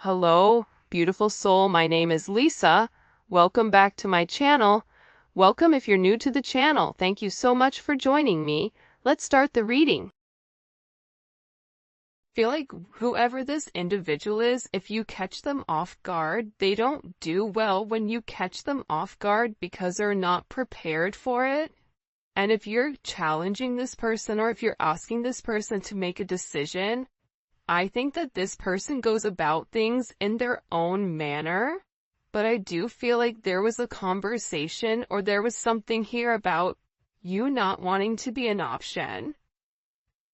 Hello, beautiful soul. My name is Lisa. Welcome back to my channel. Welcome if you're new to the channel. Thank you so much for joining me. Let's start the reading. Feel like whoever this individual is, if you catch them off guard, they don't do well when you catch them off guard because they're not prepared for it. And if you're challenging this person or if you're asking this person to make a decision, I think that this person goes about things in their own manner, but I do feel like there was a conversation or there was something here about you not wanting to be an option,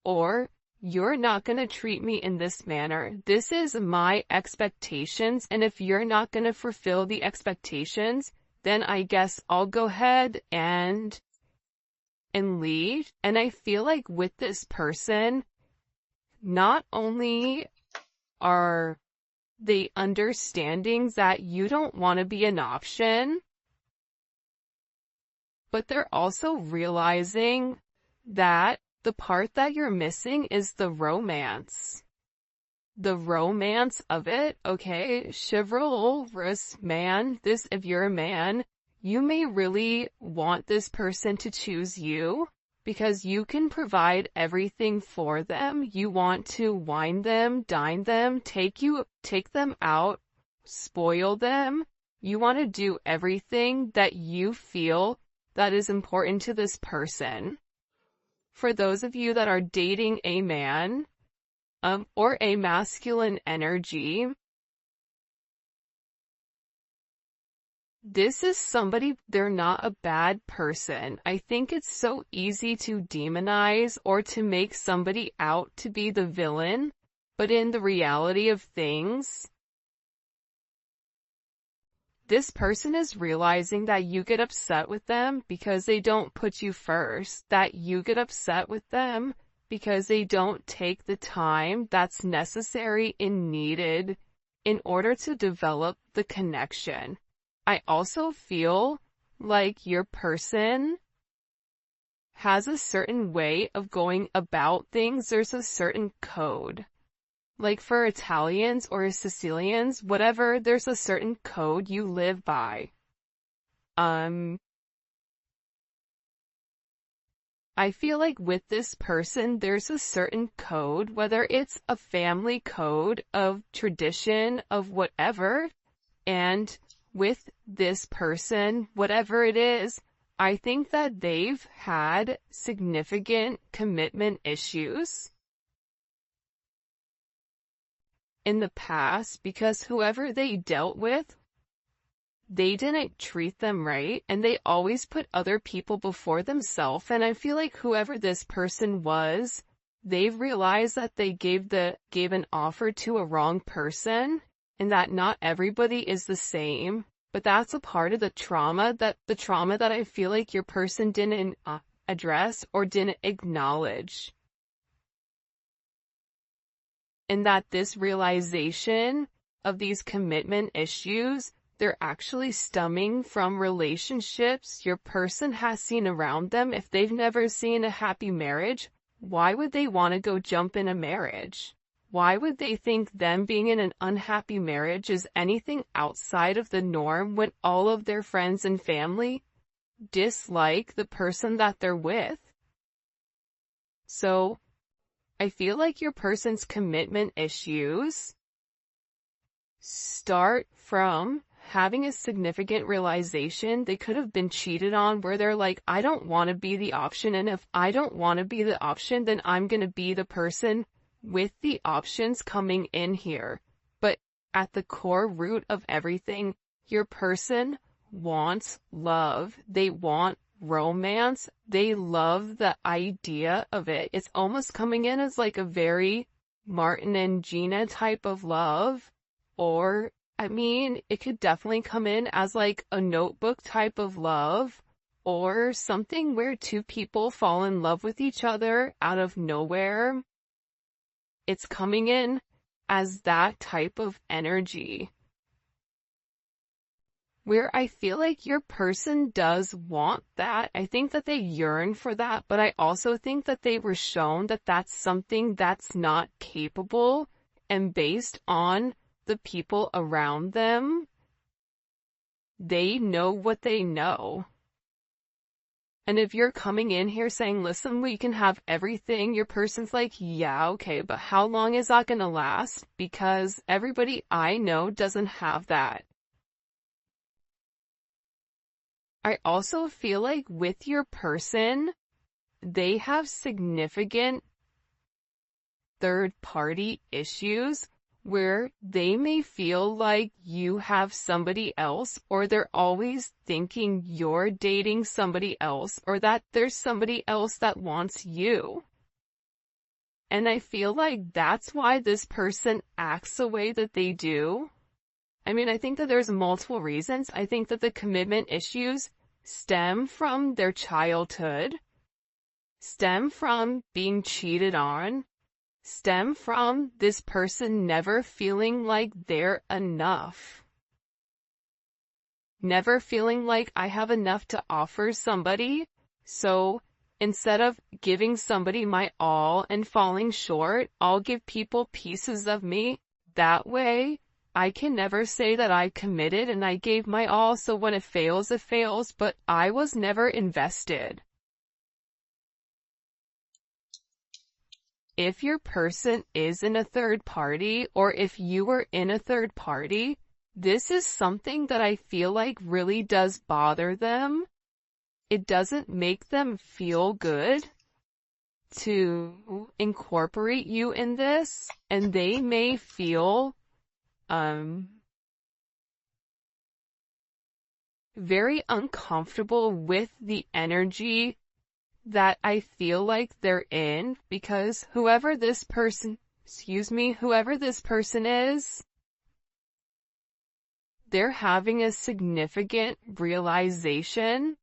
or you're not going to treat me in this manner. This is my expectations, and if you're not going to fulfill the expectations, then I guess I'll go ahead and leave. And I feel like with this person, not only are they understanding that you don't want to be an option, but they're also realizing that the part that you're missing is the romance. The romance of it, okay? Chivalrous man, if you're a man, you may really want this person to choose you, because you can provide everything for them. You want to wine them, dine them, take them out, spoil them. You want to do everything that you feel that is important to this person. For those of you that are dating a man, or a masculine energy, this is somebody, they're not a bad person. I think it's so easy to demonize or to make somebody out to be the villain, but in the reality of things, this person is realizing that you get upset with them because they don't put you first, that you get upset with them because they don't take the time that's necessary and needed in order to develop the connection. I also feel like your person has a certain way of going about things. There's a certain code. Like for Italians or Sicilians, whatever, there's a certain code you live by. I feel like with this person, there's a certain code, whether it's a family code of tradition, of whatever, and with this person, whatever it is, I think that they've had significant commitment issues in the past because whoever they dealt with, they didn't treat them right, and they always put other people before themselves. And I feel like whoever this person was, they've realized that they gave an offer to a wrong person, and that not everybody is the same. But that's a part of the trauma that I feel like your person didn't address or didn't acknowledge. And that this realization of these commitment issues, they're actually stemming from relationships your person has seen around them. If they've never seen a happy marriage, why would they want to go jump in a marriage? Why would they think them being in an unhappy marriage is anything outside of the norm when all of their friends and family dislike the person that they're with? So, I feel like your person's commitment issues start from having a significant realization they could have been cheated on, where they're like, I don't want to be the option, and if I don't want to be the option, then I'm going to be the person with the options coming in here. But at the core root of everything, your person wants love. They want romance. They love the idea of it. It's almost coming in as like a very Martin and Gina type of love. Or, I mean, it could definitely come in as like a Notebook type of love, or something where two people fall in love with each other out of nowhere. It's coming in as that type of energy, where I feel like your person does want that. I think that they yearn for that, but I also think that they were shown that that's something that's not capable, and based on the people around them, they know what they know. And if you're coming in here saying, listen, we can have everything, your person's like, yeah, okay, but how long is that gonna last? Because everybody I know doesn't have that. I also feel like with your person, they have significant third-party issues where they may feel like you have somebody else, or they're always thinking you're dating somebody else, or that there's somebody else that wants you. And I feel like that's why this person acts the way that they do. I mean, I think that there's multiple reasons. I think that the commitment issues stem from their childhood, stem from being cheated on, stem from this person never feeling like they're enough. Never feeling like I have enough to offer somebody, so instead of giving somebody my all and falling short, I'll give people pieces of me. That way, I can never say that I committed and I gave my all, so when it fails, but I was never invested. If your person is in a third party, or if you were in a third party, this is something that I feel like really does bother them. It doesn't make them feel good to incorporate you in this, and they may feel very uncomfortable with the energy that I feel like they're in, because whoever this person is, they're having a significant realization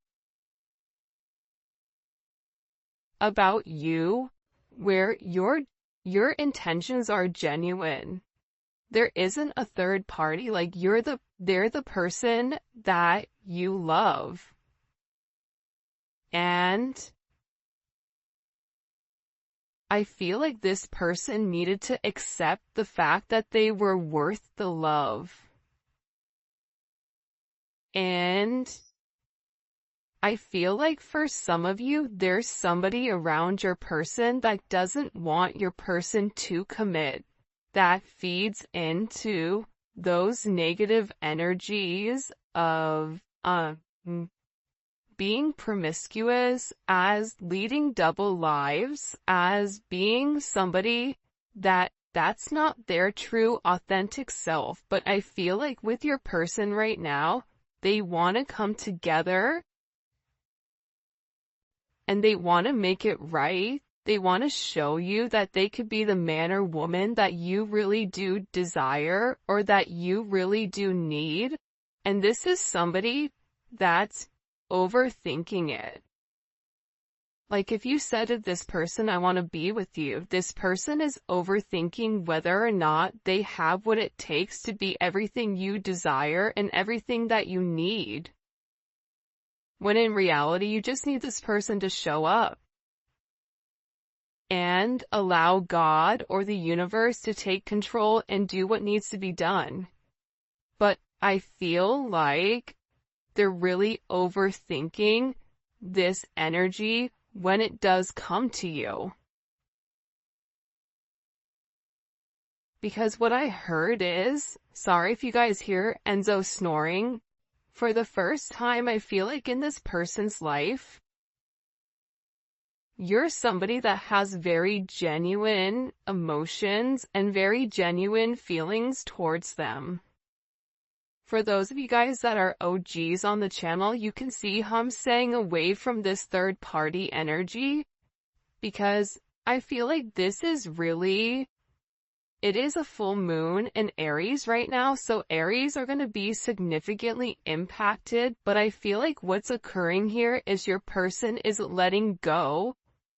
about you where your intentions are genuine. There isn't a third party, like they're the person that you love. And I feel like this person needed to accept the fact that they were worth the love. And I feel like for some of you, there's somebody around your person that doesn't want your person to commit, that feeds into those negative energies of being promiscuous, as leading double lives, as being somebody that's not their true authentic self. But I feel like with your person right now, they want to come together and they want to make it right. They want to show you that they could be the man or woman that you really do desire, or that you really do need. And this is somebody that's overthinking it. Like if you said to this person, I want to be with you, this person is overthinking whether or not they have what it takes to be everything you desire and everything that you need. When in reality, you just need this person to show up and allow God or the universe to take control and do what needs to be done. But I feel like they're really overthinking this energy when it does come to you. Because what I heard is, sorry if you guys hear Enzo snoring, for the first time I feel like in this person's life, you're somebody that has very genuine emotions and very genuine feelings towards them. For those of you guys that are OGs on the channel, you can see how I'm staying away from this third party energy, because I feel like this is really, it is a full moon in Aries right now, so Aries are going to be significantly impacted, but I feel like what's occurring here is your person is letting go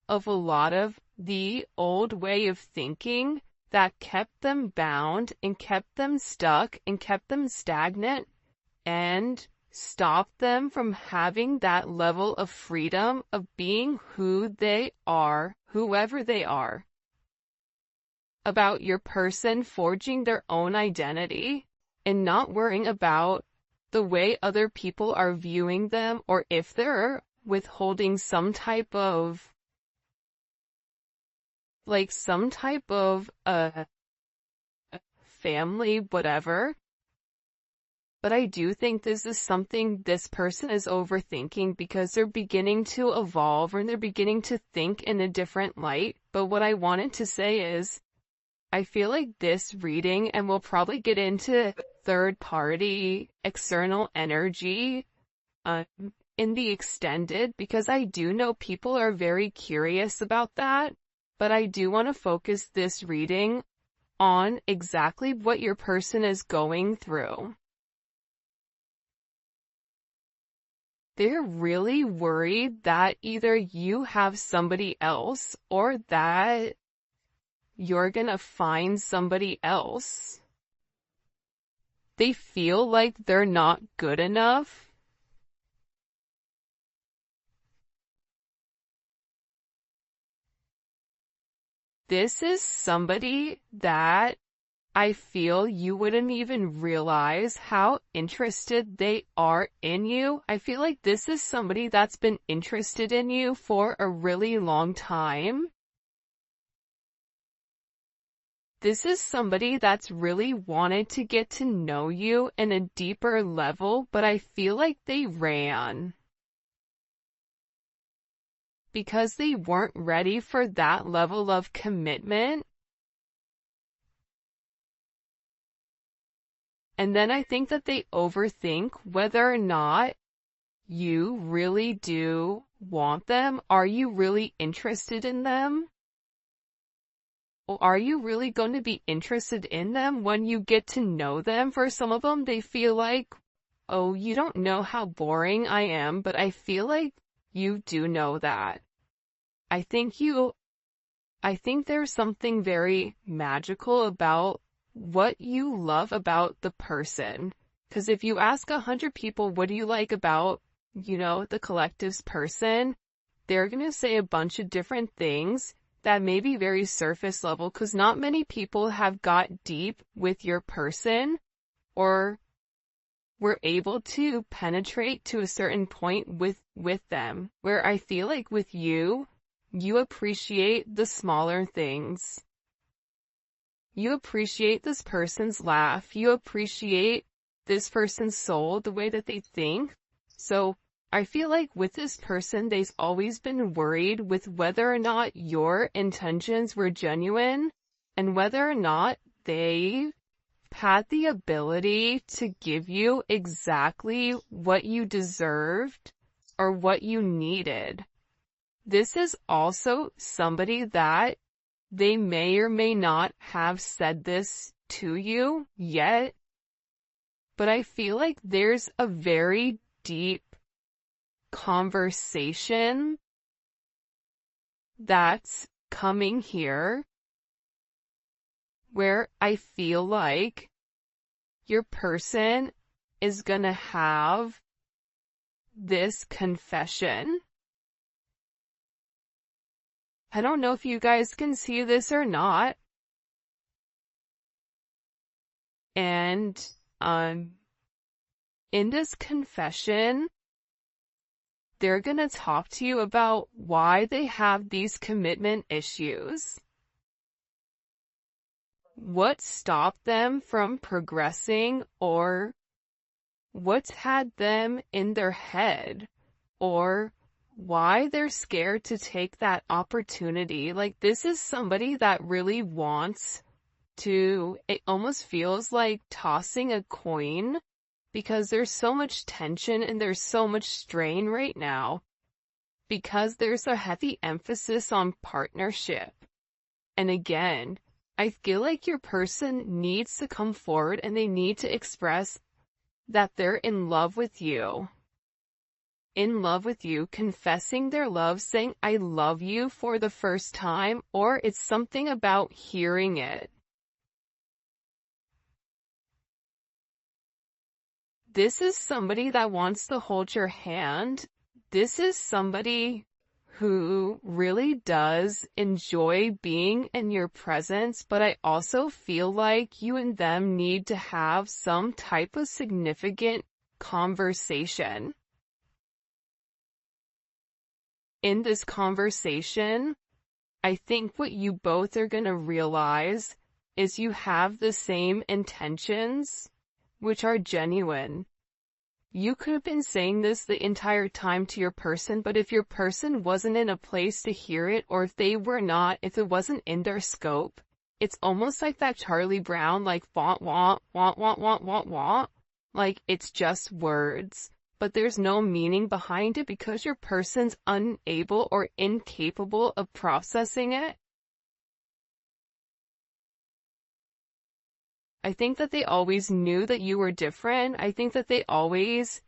of a lot of the old way of thinking that kept them bound and kept them stuck and kept them stagnant and stopped them from having that level of freedom of being who they are, whoever they are. about your person forging their own identity and not worrying about the way other people are viewing them, or if they're withholding some type of family, whatever. But I do think this is something this person is overthinking because they're beginning to evolve and they're beginning to think in a different light. But what I wanted to say is, I feel like this reading, and we'll probably get into third party, external energy, in the extended, because I do know people are very curious about that. But I do want to focus this reading on exactly what your person is going through. They're really worried that either you have somebody else or that you're gonna find somebody else. They feel like they're not good enough. This is somebody that I feel you wouldn't even realize how interested they are in you. I feel like this is somebody that's been interested in you for a really long time. This is somebody that's really wanted to get to know you in a deeper level, but I feel like they ran because they weren't ready for that level of commitment. And then I think that they overthink whether or not you really do want them. Are you really interested in them? Or are you really going to be interested in them when you get to know them? For some of them, they feel like, oh, you don't know how boring I am, but I feel like you do know that. I think there's something very magical about what you love about the person. Because if you ask 100 people, what do you like about, the collective's person, they're going to say a bunch of different things that may be very surface level, because not many people have got deep with your person or were able to penetrate to a certain point with them. Where I feel like with you, you appreciate the smaller things. You appreciate this person's laugh. You appreciate this person's soul, the way that they think. So I feel like with this person, they've always been worried with whether or not your intentions were genuine and whether or not they had the ability to give you exactly what you deserved or what you needed. This is also somebody that they may or may not have said this to you yet, but I feel like there's a very deep conversation that's coming here where I feel like your person is gonna have this confession. I don't know if you guys can see this or not. And, in this confession, they're gonna talk to you about why they have these commitment issues. What stopped them from progressing, or what's had them in their head, or why they're scared to take that opportunity. Like, this is somebody that really wants to, it almost feels like tossing a coin because there's so much tension and there's so much strain right now because there's a heavy emphasis on partnership. And again, I feel like your person needs to come forward and they need to express that they're in love with you. In love with you, confessing their love, saying, I love you for the first time, or it's something about hearing it. This is somebody that wants to hold your hand. This is somebody who really does enjoy being in your presence, but I also feel like you and them need to have some type of significant conversation. In this conversation, I think what you both are going to realize is you have the same intentions, which are genuine. You could have been saying this the entire time to your person, but if your person wasn't in a place to hear it, or if it wasn't in their scope, it's almost like that Charlie Brown, like, want, like, it's just words, but there's no meaning behind it because your person's unable or incapable of processing it. I think that they always knew that you were different. I think that they always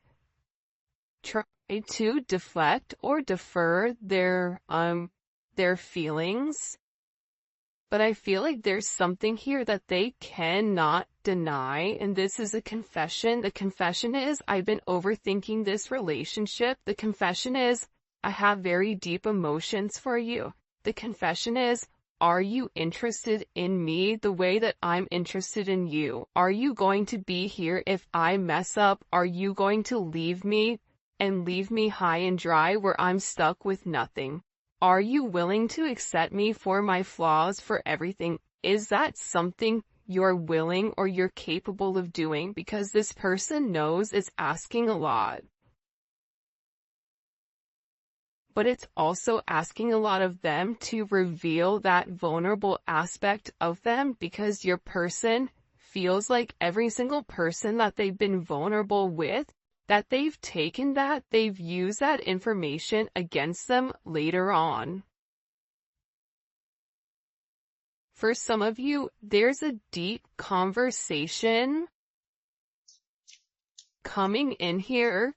tried to deflect or defer their feelings. But I feel like there's something here that they cannot deny, and this is a confession. The confession is, I've been overthinking this relationship. The confession is, I have very deep emotions for you. The confession is, are you interested in me the way that I'm interested in you? Are you going to be here if I mess up? Are you going to leave me and leave me high and dry where I'm stuck with nothing? Are you willing to accept me for my flaws, for everything? Is that something you're willing or you're capable of doing? Because this person knows it's asking a lot. But it's also asking a lot of them to reveal that vulnerable aspect of them, because your person feels like every single person that they've been vulnerable with, that they've used that information against them later on. For some of you, there's a deep conversation coming in here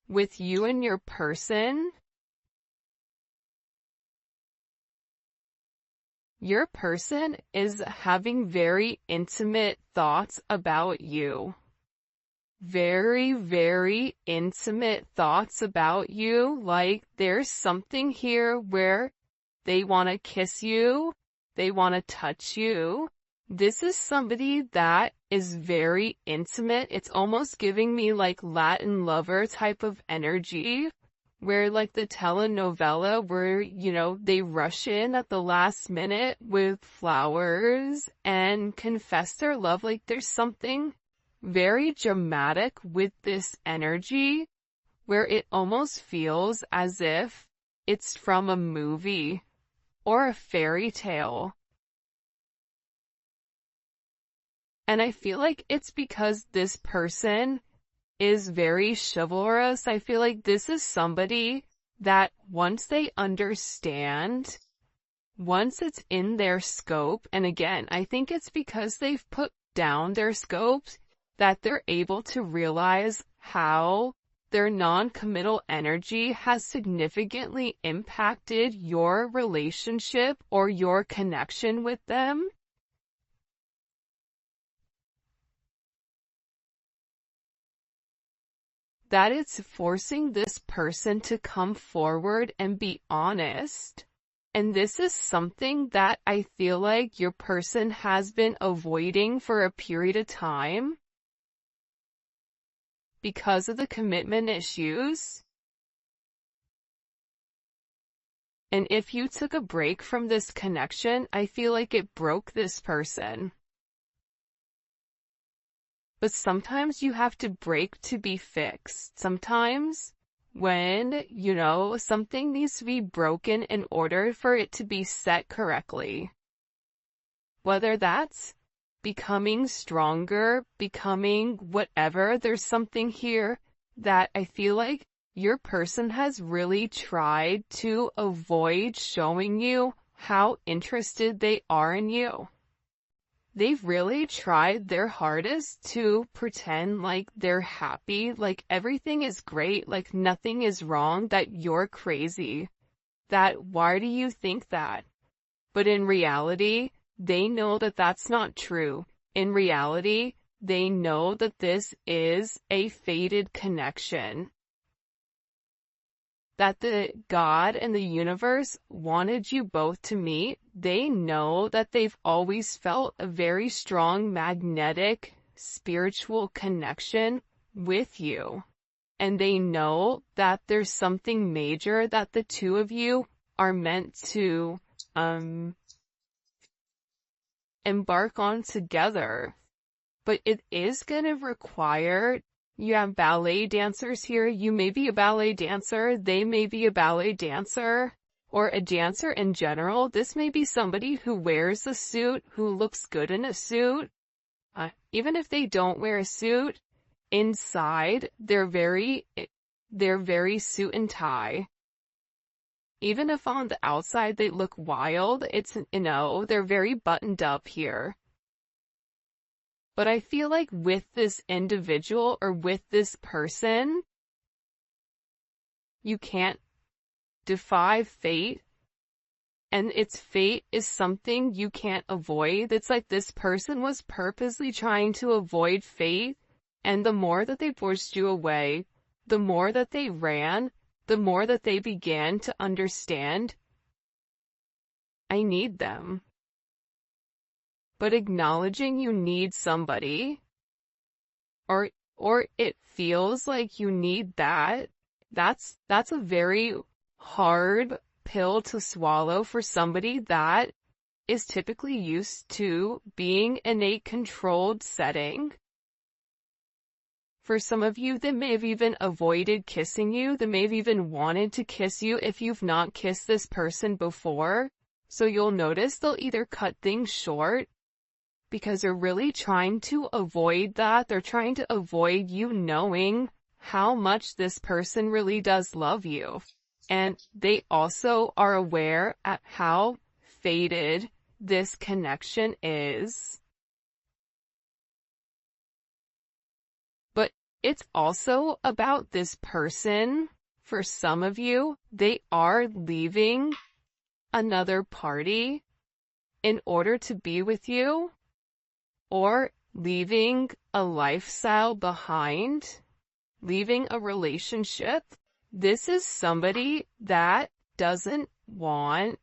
with you and your person. Your person is having very intimate thoughts about you. Very, very intimate thoughts about you. Like, there's something here where they want to kiss you. They want to touch you. This is somebody that is very intimate. It's almost giving me like Latin lover type of energy, where like the telenovela where, they rush in at the last minute with flowers and confess their love. Like, there's something very dramatic with this energy where it almost feels as if it's from a movie or a fairy tale. And I feel like it's because this person is very chivalrous. I feel like this is somebody that once they understand, once it's in their scope, and again, I think it's because they've put down their scopes, that they're able to realize how their non-committal energy has significantly impacted your relationship or your connection with them. That it's forcing this person to come forward and be honest. And this is something that I feel like your person has been avoiding for a period of time because of the commitment issues. And if you took a break from this connection, I feel like it broke this person. But sometimes you have to break to be fixed. Sometimes when, something needs to be broken in order for it to be set correctly. Whether that's becoming stronger, becoming whatever, there's something here that I feel like your person has really tried to avoid showing you how interested they are in you. They've really tried their hardest to pretend like they're happy, like everything is great, like nothing is wrong, that you're crazy. That why do you think that? But in reality, they know that that's not true. In reality, they know that this is a fated connection. that the God and the universe wanted you both to meet. They know that they've always felt a very strong magnetic spiritual connection with you. And they know that there's something major that the two of you are meant to embark on together. But it is going to require, you have ballet dancers here, you may be a ballet dancer, they may be a ballet dancer, or a dancer in general. This may be somebody who wears a suit, who looks good in a suit. Even if they don't wear a suit, inside, they're very suit and tie. Even if on the outside they look wild, they're very buttoned up here. But I feel like with this individual or with this person, you can't defy fate. And its fate is something you can't avoid. It's like this person was purposely trying to avoid fate. And the more that they pushed you away, the more that they ran, the more that they began to understand, I need them. But acknowledging you need somebody, or it feels like you need that's a very hard pill to swallow for somebody that is typically used to being in a controlled setting. For some of you, they may have even avoided kissing you. They may have even wanted to kiss you if you've not kissed this person before. So you'll notice they'll either cut things short because they're really trying to avoid that. They're trying to avoid you knowing how much this person really does love you. And they also are aware at how fated this connection is. But it's also about this person. For some of you, they are leaving another party in order to be with you, or leaving a lifestyle behind, leaving a relationship. This is somebody that doesn't want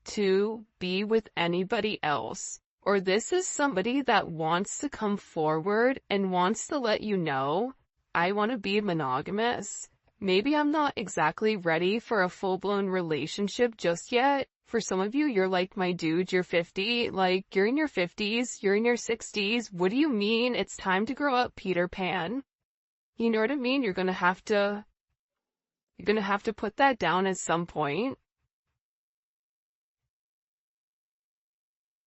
to be with anybody else. Or this is somebody that wants to come forward and wants to let you know, I want to be monogamous. Maybe I'm not exactly ready for a full-blown relationship just yet. For some of you, you're like, my dude, you're 50, like, you're in your 50s, you're in your 60s. What do you mean it's time to grow up, Peter Pan? You know what I mean? You're gonna have to put that down at some point.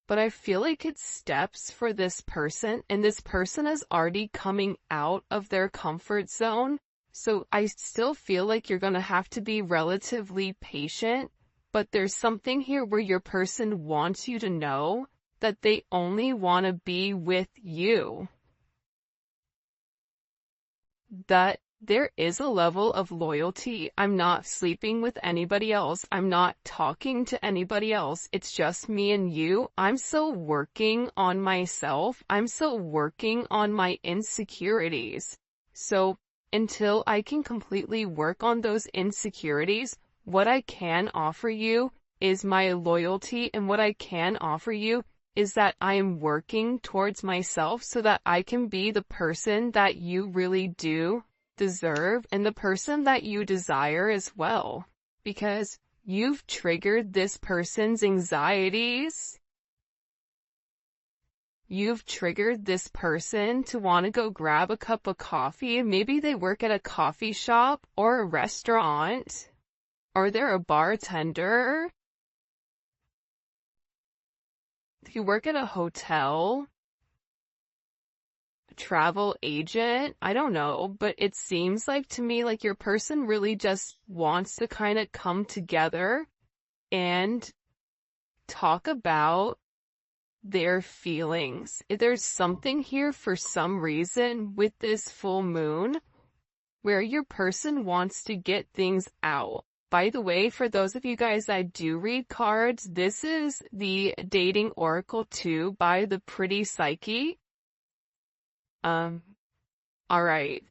But I feel like it's steps for this person, and this person is already coming out of their comfort zone. So I still feel like you're gonna have to be relatively patient, but there's something here where your person wants you to know that they only want to be with you. That there is a level of loyalty. I'm not sleeping with anybody else. I'm not talking to anybody else. It's just me and you. I'm still working on myself. I'm still working on my insecurities. So until I can completely work on those insecurities, what I can offer you is my loyalty, and what I can offer you is that I am working towards myself so that I can be the person that you really do deserve and the person that you desire as well. Because you've triggered this person's anxieties. You've triggered this person to want to go grab a cup of coffee. Maybe they work at a coffee shop or a restaurant. Or they're a bartender. You work at a hotel, a travel agent, I don't know, but it seems like to me like your person really just wants to kind of come together and talk about their feelings. There's something here for some reason with this full moon where your person wants to get things out. By the way, for those of you guys that do read cards, this is the Dating Oracle 2 by the Pretty Psyche. Alright.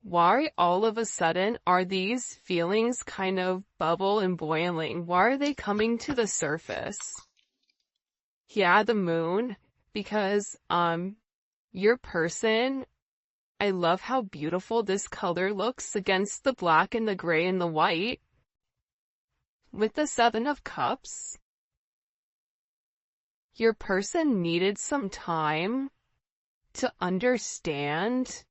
Why all of a sudden are these feelings kind of bubble and boiling? Why are they coming to the surface? Yeah, the moon, because, your person, I love how beautiful this color looks against the black and the gray and the white. With the Seven of Cups, your person needed some time to understand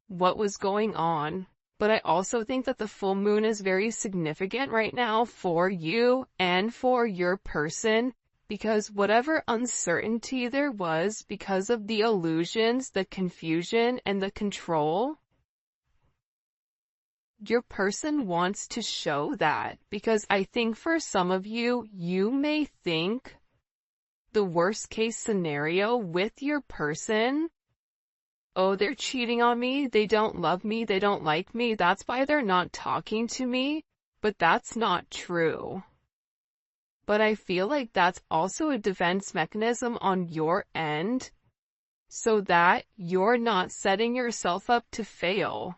what was going on. But I also think that the full moon is very significant right now for you and for your person, because whatever uncertainty there was because of the illusions, the confusion, and the control, your person wants to show that, because I think for some of you, you may think the worst case scenario with your person, oh, they're cheating on me, they don't love me, they don't like me, that's why they're not talking to me, but that's not true. But I feel like that's also a defense mechanism on your end, so that you're not setting yourself up to fail.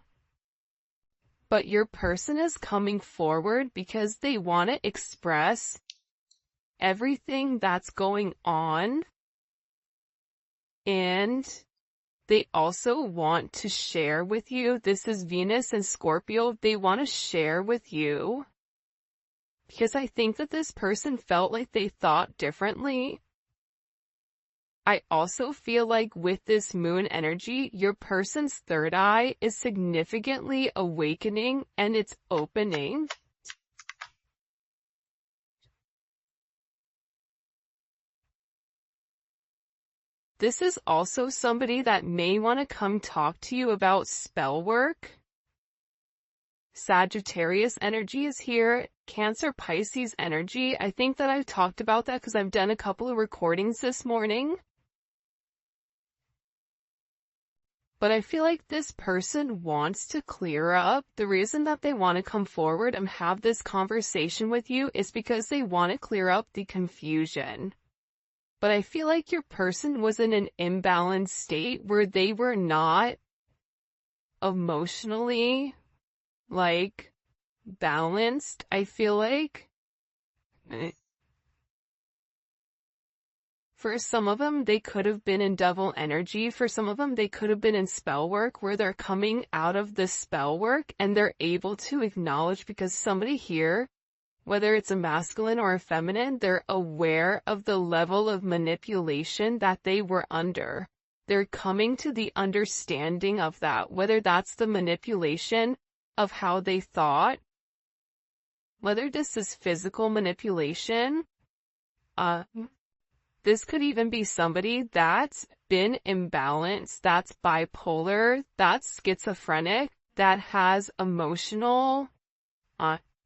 But your person is coming forward because they want to express everything that's going on, and they also want to share with you. This is Venus and Scorpio. They want to share with you because I think that this person felt like they thought differently. I also feel like with this moon energy, your person's third eye is significantly awakening and it's opening. This is also somebody that may want to come talk to you about spell work. Sagittarius energy is here. Cancer, Pisces energy. I think that I've talked about that because I've done a couple of recordings this morning. But I feel like this person wants to clear up. The reason that they want to come forward and have this conversation with you is because they want to clear up the confusion. But I feel like your person was in an imbalanced state where they were not emotionally, balanced, I feel like. For some of them, they could have been in devil energy. For some of them, they could have been in spell work where they're coming out of the spell work and they're able to acknowledge, because somebody here, whether it's a masculine or a feminine, they're aware of the level of manipulation that they were under. They're coming to the understanding of that, whether that's the manipulation of how they thought, whether this is physical manipulation, this could even be somebody that's been imbalanced, that's bipolar, that's schizophrenic, that has emotional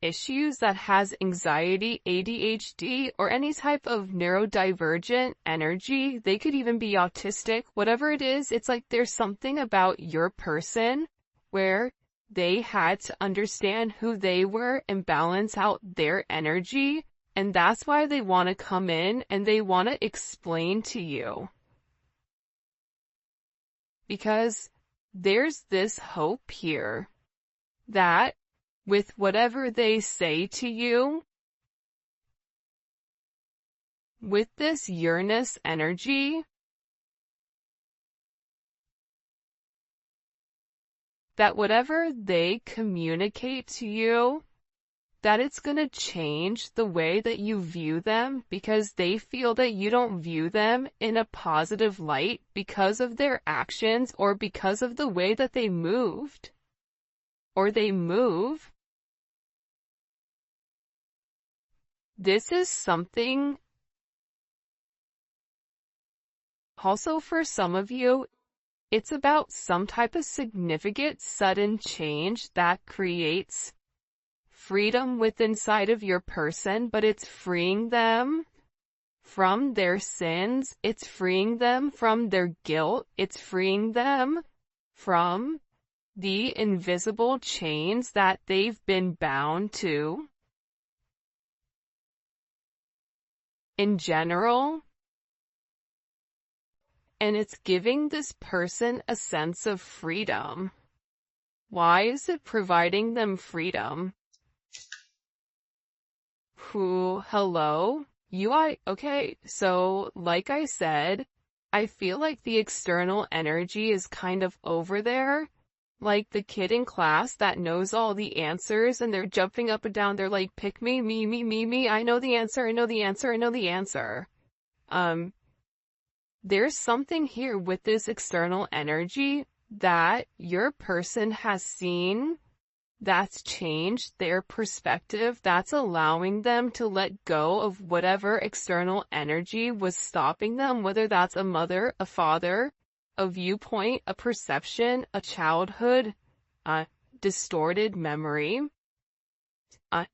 issues, that has anxiety, ADHD, or any type of neurodivergent energy. They could even be autistic. Whatever it is, it's like there's something about your person where they had to understand who they were and balance out their energy. And that's why they want to come in and they want to explain to you. Because there's this hope here that with whatever they say to you, with this Uranus energy, that whatever they communicate to you, that it's going to change the way that you view them, because they feel that you don't view them in a positive light because of their actions or because of the way that they moved or they move. This is something also for some of you. It's about some type of significant sudden change that creates freedom within inside of your person, but it's freeing them from their sins, it's freeing them from their guilt, it's freeing them from the invisible chains that they've been bound to. In general, and it's giving this person a sense of freedom. Why is it providing them freedom? Hello? Okay, so like I said, I feel like the external energy is kind of over there. Like the kid in class that knows all the answers and they're jumping up and down. They're like, pick me, me. I know the answer. I know the answer. I know the answer. There's something here with this external energy that your person has seen that's changed their perspective, that's allowing them to let go of whatever external energy was stopping them, whether that's a mother, a father, a viewpoint, a perception, a childhood, a distorted memory.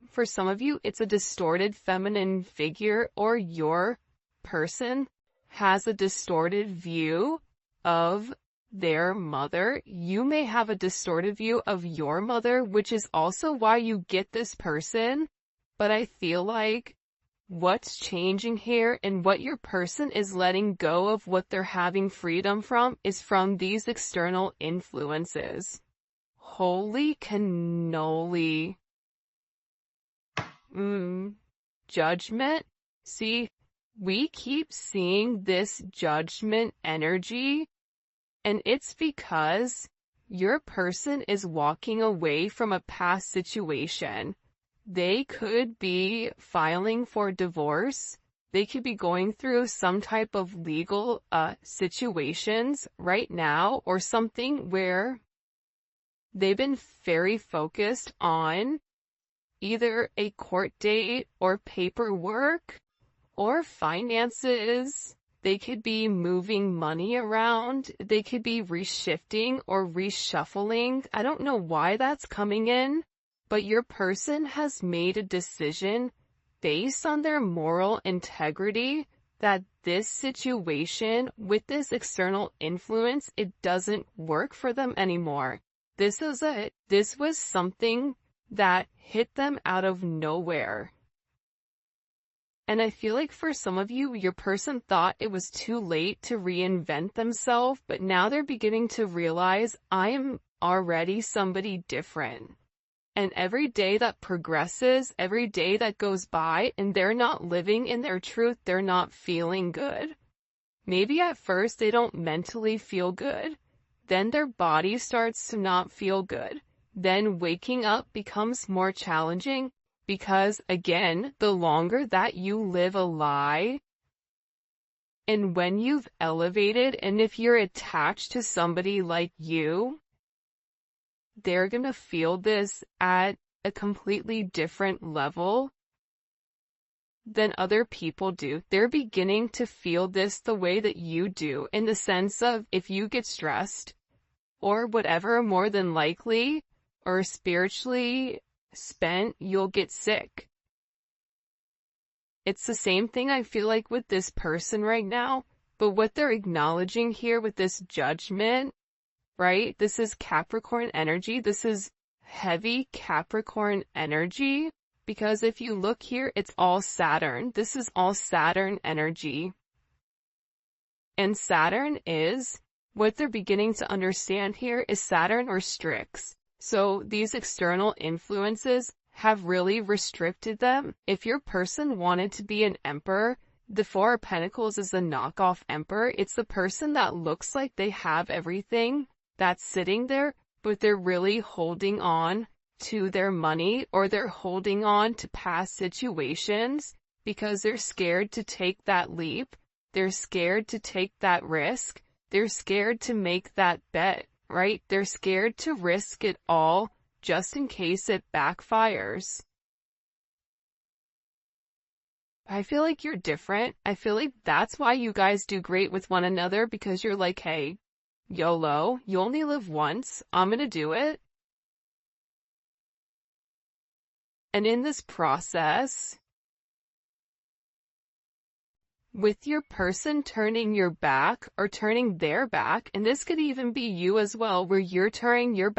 For some of you, it's a distorted feminine figure, or your person has a distorted view of their mother. You may have a distorted view of your mother, which is also why you get this person. But I feel like what's changing here and what your person is letting go of, what they're having freedom from, is from these external influences. Holy cannoli. Judgment. See, we keep seeing this judgment energy, and it's because your person is walking away from a past situation. They could be filing for divorce. They could be going through some type of legal situations right now, or something where they've been very focused on either a court date or paperwork or finances. They could be moving money around. They could be reshifting or reshuffling. I don't know why that's coming in, but your person has made a decision based on their moral integrity that this situation with this external influence, it doesn't work for them anymore. This was something that hit them out of nowhere. And I feel like for some of you, your person thought it was too late to reinvent themselves, but now they're beginning to realize, I am already somebody different. And every day that progresses, every day that goes by, and they're not living in their truth, they're not feeling good. Maybe at first they don't mentally feel good. Then their body starts to not feel good. Then waking up becomes more challenging. Because, again, the longer that you live a lie, and when you've elevated, and if you're attached to somebody like you, they're gonna feel this at a completely different level than other people do. They're beginning to feel this the way that you do, in the sense of, if you get stressed, or whatever, more than likely, or spiritually spent, you'll get sick. It's the same thing I feel like with this person right now, but what they're acknowledging here with this judgment, right? This is Capricorn energy. This is heavy Capricorn energy, because if you look here, it's all Saturn. This is all Saturn energy. And Saturn is, what they're beginning to understand here is Saturn or Strix. So these external influences have really restricted them. If your person wanted to be an emperor, the Four of Pentacles is a knockoff emperor. It's the person that looks like they have everything that's sitting there, but they're really holding on to their money, or they're holding on to past situations because they're scared to take that leap. They're scared to take that risk. They're scared to make that bet. Right? They're scared to risk it all just in case it backfires. I feel like you're different. I feel like that's why you guys do great with one another, because you're like, hey, YOLO, you only live once. I'm gonna do it. And in this process, with your person turning your back or turning their back, and this could even be you as well, where you're turning your back